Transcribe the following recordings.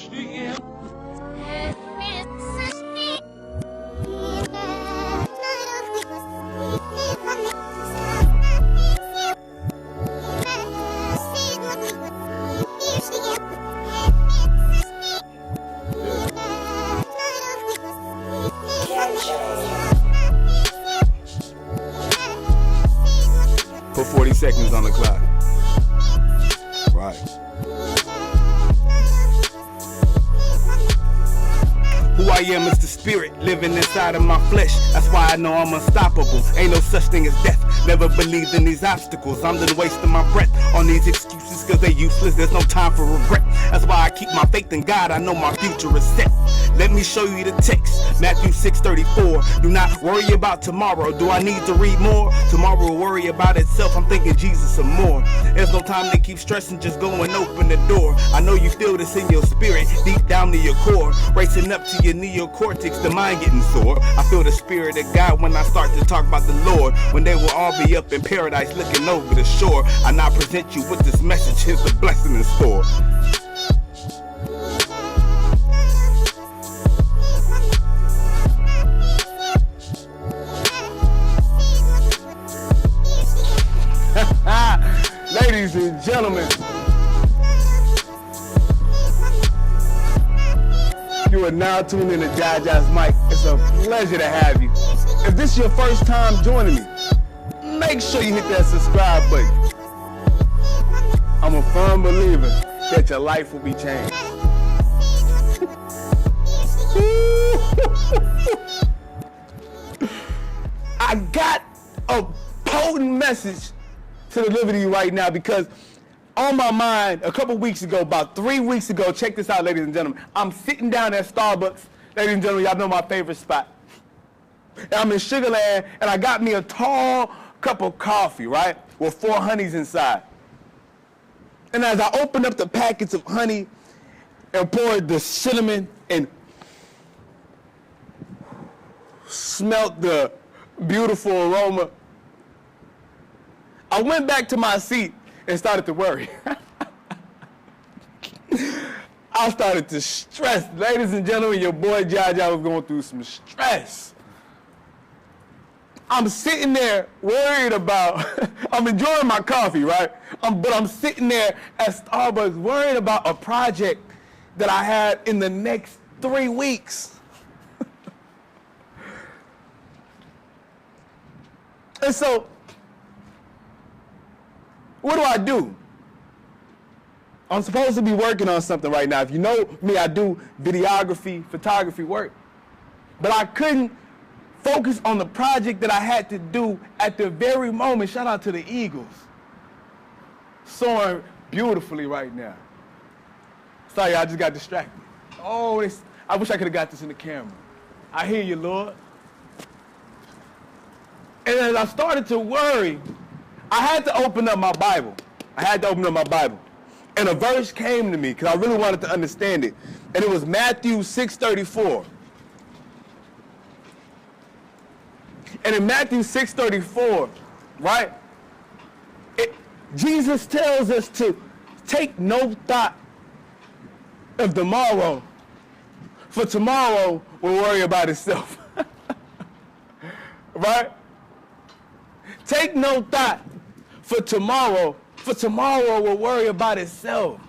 Put 40 seconds on the clock. Right. Who I am is the spirit living inside of my flesh. That's why I know I'm unstoppable. Ain't no such thing as death. Never believed in these obstacles. I'm done wasting my breath on these excuses cause they useless. There's no time for regret. That's why I keep my faith in God. I know my future is set. Let me show you the text. Matthew 6:34. Do not worry about tomorrow. Do I need to read more? Tomorrow will worry about itself. I'm thinking Jesus some more. There's no time to keep stressing. Just go and open the door. I know you feel this in your spirit, deep down to your core. Racing up to your neocortex, the mind getting sore. I feel the spirit of God when I start to talk about the Lord. When they will all be up in paradise looking over the shore. I now present you with this message. Here's the blessing in store. Ladies and gentlemen, you are now tuned in to JajasMike. It's a pleasure to have you. If this is your first time joining me, make sure you hit that subscribe button. I'm a firm believer that your life will be changed. I got a potent message to deliver to you right now because on my mind a couple weeks ago, about 3 weeks ago, check this out, ladies and gentlemen. I'm sitting down at Starbucks. Ladies and gentlemen, y'all know my favorite spot. And I'm in Sugarland, and I got me a tall cup of coffee, right, with 4 honeys inside. And as I opened up the packets of honey and poured the cinnamon and smelt the beautiful aroma, I went back to my seat and started to worry. I started to stress. Ladies and gentlemen, your boy Jaja was going through some stress. I'm sitting there worried about, I'm enjoying my coffee, right? But I'm sitting there at Starbucks worried about a project that I had in the next 3 weeks. And so, what do? I'm supposed to be working on something right now. If you know me, I do videography, photography work. But I couldn't focus on the project that I had to do at the very moment. Shout out to the Eagles. Soaring beautifully right now. Sorry, I just got distracted. Oh, I wish I could have got this in the camera. I hear you, Lord. And as I started to worry, I had to open up my Bible. And a verse came to me because I really wanted to understand it. And it was Matthew 6:34. And in Matthew 6:34, right, Jesus tells us to take no thought of tomorrow, for tomorrow will worry about itself. Right? Take no thought for tomorrow will worry about itself.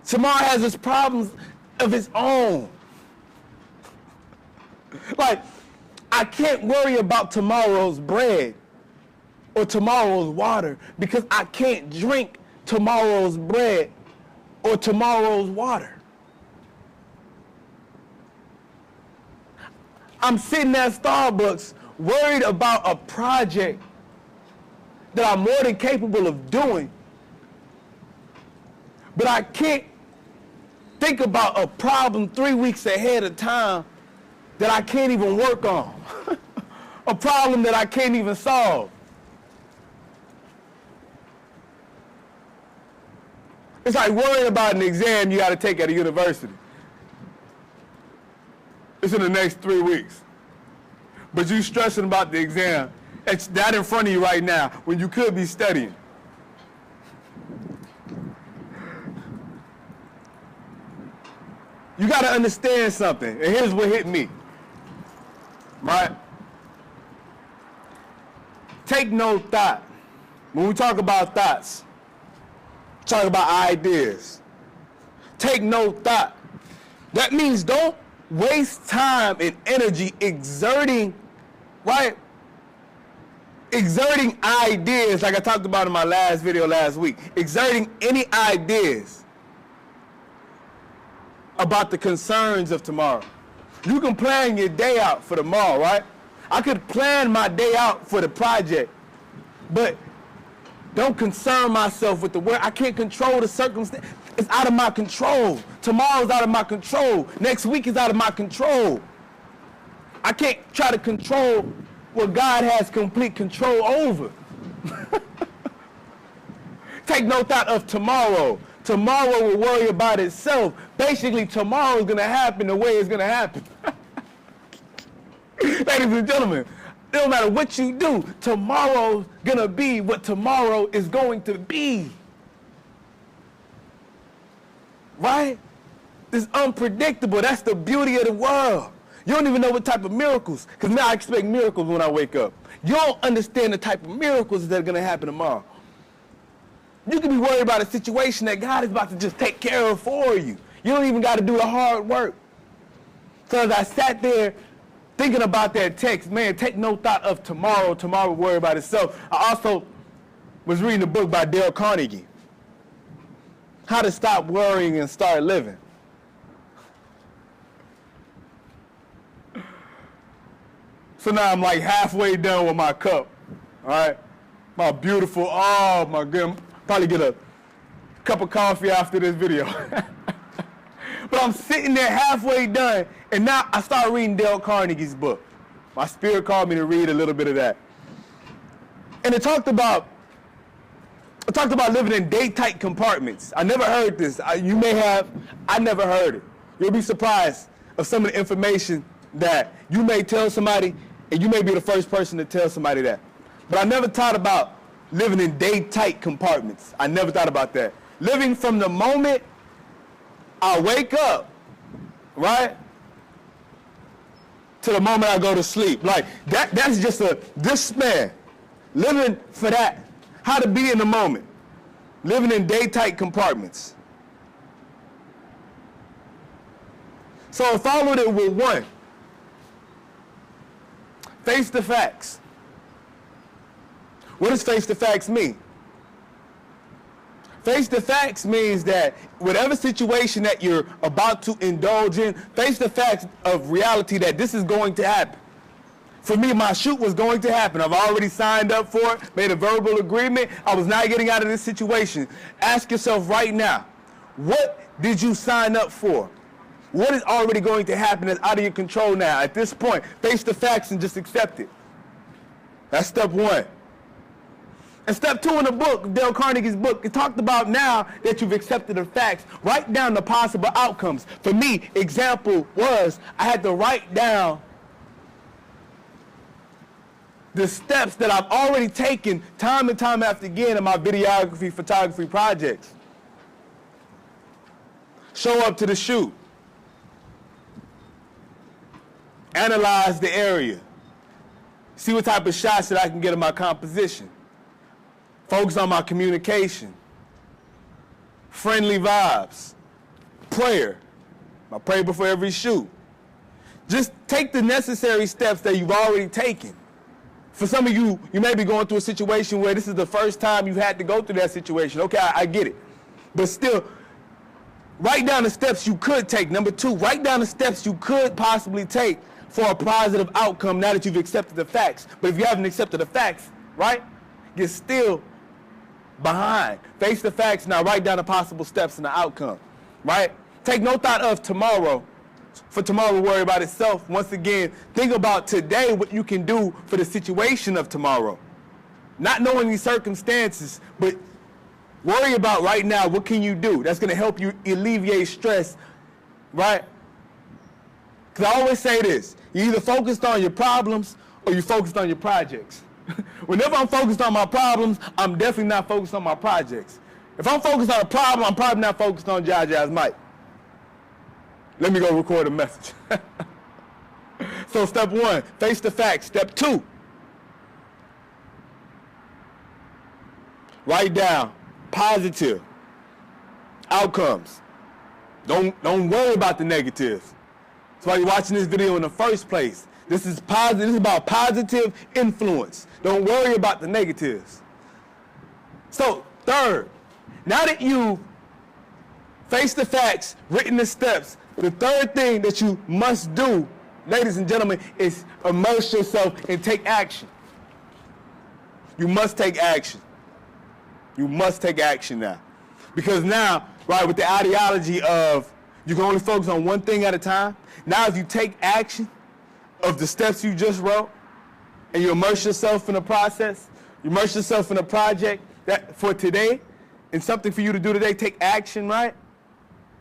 Tomorrow has its problems of its own. Like, I can't worry about tomorrow's bread or tomorrow's water because I can't drink tomorrow's bread or tomorrow's water. I'm sitting at Starbucks worried about a project that I'm more than capable of doing, but I can't think about a problem 3 weeks ahead of time that I can't even work on, a problem that I can't even solve. It's like worrying about an exam you got to take at a university. It's in the next 3 weeks. But you stressing about the exam. It's that in front of you right now when you could be studying. you got to understand something, and here's what hit me, right? Take no thought. When we talk about thoughts, talk about ideas. Take no thought. That means don't waste time and energy exerting, right? Exerting ideas, like I talked about in my last video last week. Exerting any ideas about the concerns of tomorrow. You can plan your day out for tomorrow, right? I could plan my day out for the project, but don't concern myself with the work. I can't control the circumstance. It's out of my control. Tomorrow's out of my control. Next week is out of my control. I can't try to control what God has complete control over. Take no thought of tomorrow. Tomorrow will worry about itself. Basically, tomorrow is going to happen the way it's going to happen. Ladies and gentlemen, it don't matter what you do, tomorrow's going to be what tomorrow is going to be. Right? It's unpredictable. That's the beauty of the world. You don't even know what type of miracles, because now I expect miracles when I wake up. You don't understand the type of miracles that are going to happen tomorrow. You can be worried about a situation that God is about to just take care of for you. You don't even got to do the hard work. So as I sat there thinking about that text, man, take no thought of tomorrow. Tomorrow will worry about itself. I also was reading a book by Dale Carnegie, How to Stop Worrying and Start Living. So now I'm like halfway done with my cup, all right? My beautiful, oh my goodness, probably get a cup of coffee after this video. But I'm sitting there halfway done, and now I start reading Dale Carnegie's book. My spirit called me to read a little bit of that. And it talked about living in day-tight compartments. I never heard this. You may have. I never heard it. You'll be surprised of some of the information that you may tell somebody, and you may be the first person to tell somebody that. But I never thought about living in day-tight compartments. I never thought about that. Living from the moment I wake up, right, to the moment I go to sleep. Like, that's just this man, living for that. How to be in the moment. Living in day-tight compartments. So I followed it with one. Face the facts. What does face the facts mean? Face the facts means that whatever situation that you're about to indulge in, face the facts of reality that this is going to happen. For me, my shoot was going to happen. I've already signed up for it, made a verbal agreement. I was not getting out of this situation. Ask yourself right now, what did you sign up for? What is already going to happen that's out of your control now? At this point, face the facts and just accept it. That's step one. And step two in the book, Dale Carnegie's book, it talked about now that you've accepted the facts, write down the possible outcomes. For me, example was I had to write down the steps that I've already taken time and time after again in my videography, photography projects. Show up to the shoot. Analyze the area. See what type of shots that I can get in my composition. Focus on my communication. Friendly vibes. Prayer. I pray before every shoot. Just take the necessary steps that you've already taken. For some of you, you may be going through a situation where this is the first time you've had to go through that situation. Okay, I get it. But still, write down the steps you could take. Number two, write down the steps you could possibly take for a positive outcome now that you've accepted the facts. But if you haven't accepted the facts, right, you're still behind. Face the facts now, write down the possible steps and the outcome, right? Take no thought of tomorrow, for tomorrow will worry about itself. Once again, think about today, what you can do for the situation of tomorrow. Not knowing these circumstances, but worry about right now, what can you do? That's going to help you alleviate stress, right? Because I always say this, you're either focused on your problems or you're focused on your projects. Whenever I'm focused on my problems, I'm definitely not focused on my projects. If I'm focused on a problem, I'm probably not focused on JajasMike. Let me go record a message. So step 1, face the facts. Step 2, write down positive outcomes. Don't worry about the negatives. That's why you're watching this video in the first place. This is positive. This is about positive influence. Don't worry about the negatives. So, third, now that you face the facts, written the steps, the third thing that you must do, ladies and gentlemen, is immerse yourself and take action. You must take action. You must take action now. Because now, right, with the ideology of you can only focus on one thing at a time, now if you take action of the steps you just wrote and you immerse yourself in a process, you immerse yourself in a project that for today and something for you to do today, take action, right?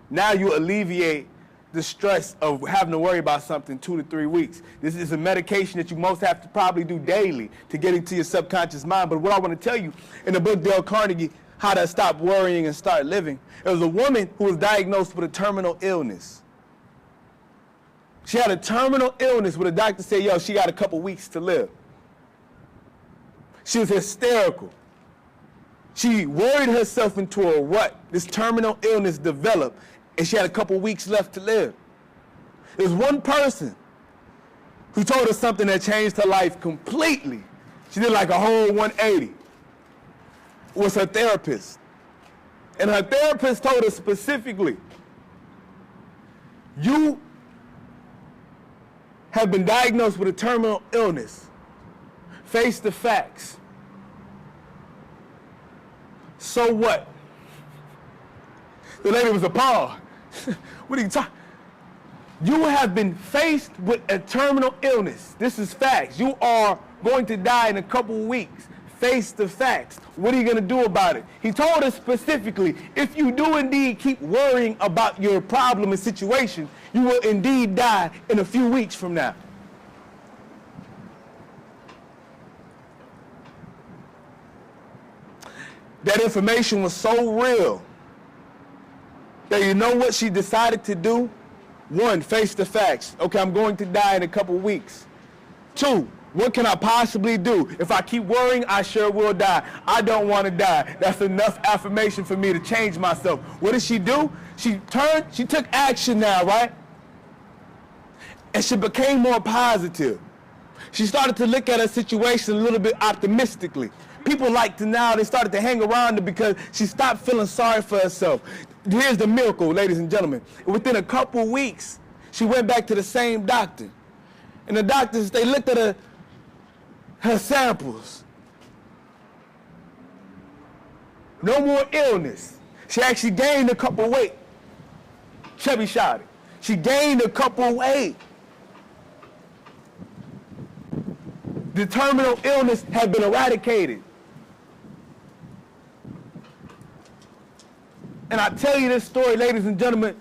Now you alleviate the stress of having to worry about something 2 to 3 weeks. This is a medication that you most have to probably do daily to get into your subconscious mind. But what I want to tell you, in the book Dale Carnegie, How to Stop Worrying and Start Living, there was a woman who was diagnosed with a terminal illness. She had a terminal illness where the doctor said, yo, she got a couple weeks to live. She was hysterical. She worried herself into a rut. This terminal illness developed, and she had a couple weeks left to live. There's one person who told her something that changed her life completely. She did like a whole 180. It was her therapist. And her therapist told her specifically, you have been diagnosed with a terminal illness. Face the facts. So what? The lady was appalled. What are you talking? You have been faced with a terminal illness. This is facts. You are going to die in a couple weeks. Face the facts. What are you going to do about it? He told us specifically, if you do indeed keep worrying about your problem and situation, you will indeed die in a few weeks from now. That information was so real that you know what she decided to do? 1, face the facts. Okay, I'm going to die in a couple weeks. 2, what can I possibly do? If I keep worrying, I sure will die. I don't want to die. That's enough affirmation for me to change myself. What did she do? She took action now, right? And she became more positive. She started to look at her situation a little bit optimistically. People like to now, they started to hang around her because she stopped feeling sorry for herself. Here's the miracle, ladies and gentlemen. Within a couple weeks, she went back to the same doctor. And the doctors, they looked at her samples. No more illness. She actually gained a couple weight. Chubby shot it. She gained a couple weight. The terminal illness had been eradicated. And I tell you this story, ladies and gentlemen,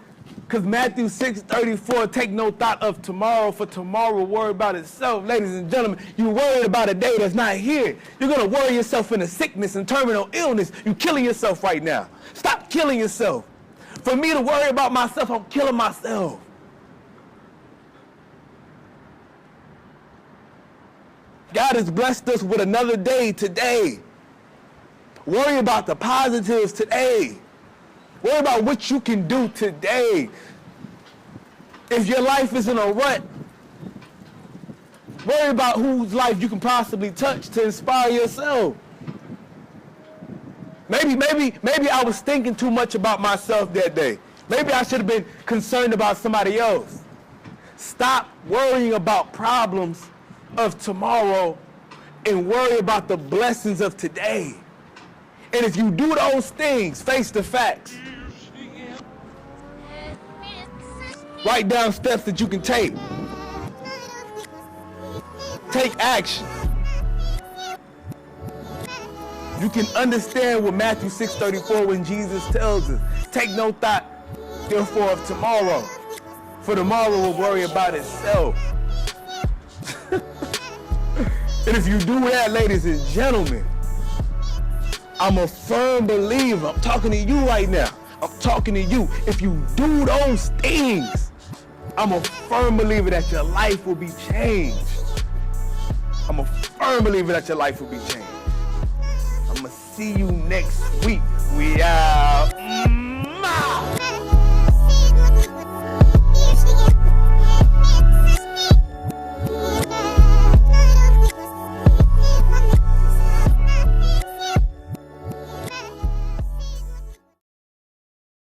because Matthew 6:34, take no thought of tomorrow, for tomorrow will worry about itself. Ladies and gentlemen, you're worried about a day that's not here. You're going to worry yourself into sickness and terminal illness. You're killing yourself right now. Stop killing yourself. For me to worry about myself, I'm killing myself. God has blessed us with another day today. Worry about the positives today. Worry about what you can do today. If your life is in a rut, worry about whose life you can possibly touch to inspire yourself. Maybe I was thinking too much about myself that day. Maybe I should have been concerned about somebody else. Stop worrying about problems of tomorrow and worry about the blessings of today. And if you do those things, face the facts. Write down steps that you can take. Take action. You can understand what Matthew 6:34 when Jesus tells us, take no thought therefore of tomorrow, for tomorrow will worry about itself. And if you do that, ladies and gentlemen, I'm a firm believer. I'm talking to you right now. I'm talking to you. If you do those things, I'm a firm believer that your life will be changed. I'm a firm believer that your life will be changed. I'm gonna see you next week. We out.